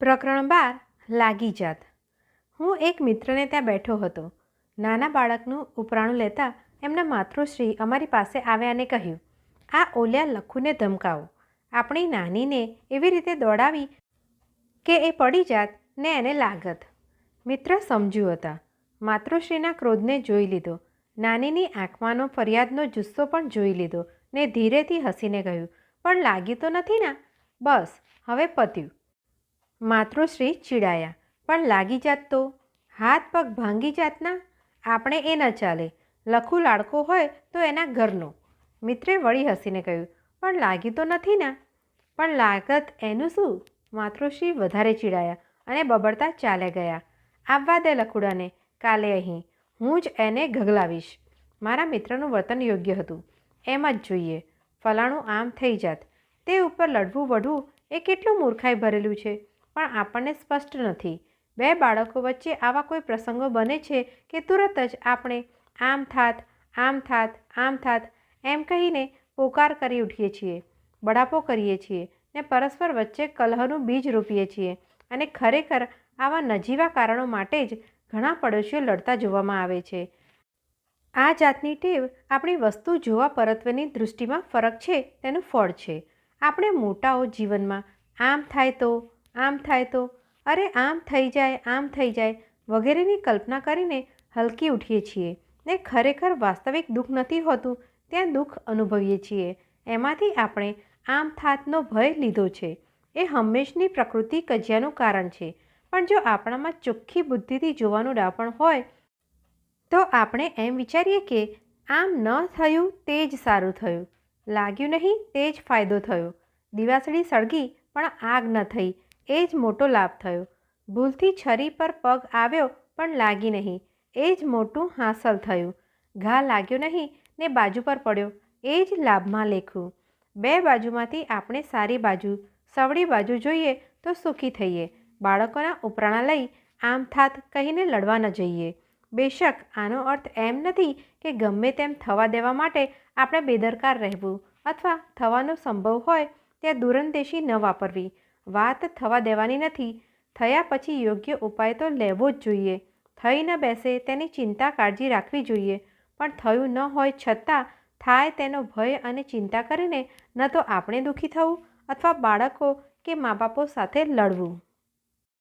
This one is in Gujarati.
પ્રકરણ 12 લાગી જાત. હું એક મિત્રને ત્યાં બેઠો હતો. નાના બાળકનું ઉપરાણું લેતા એમના માતૃશ્રી અમારી પાસે આવ્યા અને કહ્યું, આ ઓલ્યા લખુને ધમકાવો. આપણી નાનીને એવી રીતે દોડાવી કે એ પડી જાત ને એને લાગત. મિત્ર સમજુ હતા. માતૃશ્રીના ક્રોધને જોઈ લીધો. નાનીની આંખમાંનો ફરિયાદનો જુસ્સો પણ જોઈ લીધો ને ધીરેથી હસીને કહ્યું, પણ લાગી તો નથી ના? બસ હવે પત્યું. માતૃશ્રી ચીડાયા, પણ લાગી જાત તો? હાથ પગ ભાંગી જાતના? આપણે એ ન ચાલે. લખુ લાડકો હોય તો એના ઘરનો. મિત્રે વળી હસીને કહ્યું, પણ લાગી તો નથી ના? પણ લાગત એનું શું? માતૃશ્રી વધારે ચીડાયા અને બબડતા ચાલ્યા ગયા. આવવા દે લખુડાને, કાલે અહીં હું જ એને ઘગલાવીશ. મારા મિત્રનું વર્તન યોગ્ય હતું. એમ જ જોઈએ. ફલાણું આમ થઈ જાત. તે ઉપર લડવું વઢવું એ કેટલું મૂર્ખાઈ ભરેલું છે, પણ આપણને સ્પષ્ટ નથી. બે બાળકો વચ્ચે આવા કોઈ પ્રસંગો બને છે કે તુરત જ આપણે આમ થાત, આમ થાત, આમ થાત એમ કહીને પોકાર કરી ઉઠીએ છીએ, બડાપો કરીએ છીએ ને પરસ્પર વચ્ચે કલહનું બીજ રોપીએ છીએ. અને ખરેખર આવા નજીવા કારણો માટે જ ઘણા પડોશીઓ લડતા જોવામાં આવે છે. આ જાતની ટેવ આપણી વસ્તુ જોવા પરત્વેની દૃષ્ટિમાં ફરક છે તેનું ફળ છે. આપણે મોટાઓ જીવનમાં આમ થાય તો, આમ થાય તો, અરે આમ થઈ જાય, આમ થઈ જાય વગેરેની કલ્પના કરીને હલકી ઉઠીએ છીએ ને ખરેખર વાસ્તવિક દુઃખ નથી હોતું ત્યાં દુઃખ અનુભવીએ છીએ. એમાંથી આપણે આમ થાતનો ભય લીધો છે. એ હંમેશની પ્રકૃતિ કજિયાનું કારણ છે. પણ જો આપણામાં ચોખ્ખી બુદ્ધિથી જોવાનું ડાપણ હોય તો આપણે એમ વિચારીએ કે આમ ન થયું તે જ સારું થયું, લાગ્યું નહીં તે જ ફાયદો થયો, દિવાસળી સળગી પણ આગ ન થઈ એ જ મોટો લાભ થયો, ભૂલથી છરી પર પગ આવ્યો પણ લાગી નહીં એ જ મોટું હાંસલ થયું, ઘા લાગ્યો નહીં ને બાજુ પર પડ્યો એ જ લાભમાં લેખું. બે બાજુમાંથી આપણે સારી બાજુ, સવળી બાજુ જોઈએ તો સુખી થઈએ. બાળકોના ઉપરાણા લઈ આમ થાત કહીને લડવા ન જઈએ. બેશક આનો અર્થ એમ નથી કે ગમે તેમ થવા દેવા માટે આપણે બેદરકાર રહેવું અથવા થવાનો સંભવ હોય ત્યાં દૂરંદેશી ન વાપરવી. વાત થવા દેવાની નથી. થયા પછી યોગ્ય ઉપાય તો લેવો જ જોઈએ. થઈ ન બેસે તેની ચિંતા કાળજી રાખવી જોઈએ. પણ થયું ન હોય છતાં થાય તેનો ભય અને ચિંતા કરીને ન તો આપણે દુઃખી થવું અથવા બાળકો કે મા બાપો સાથે લડવું.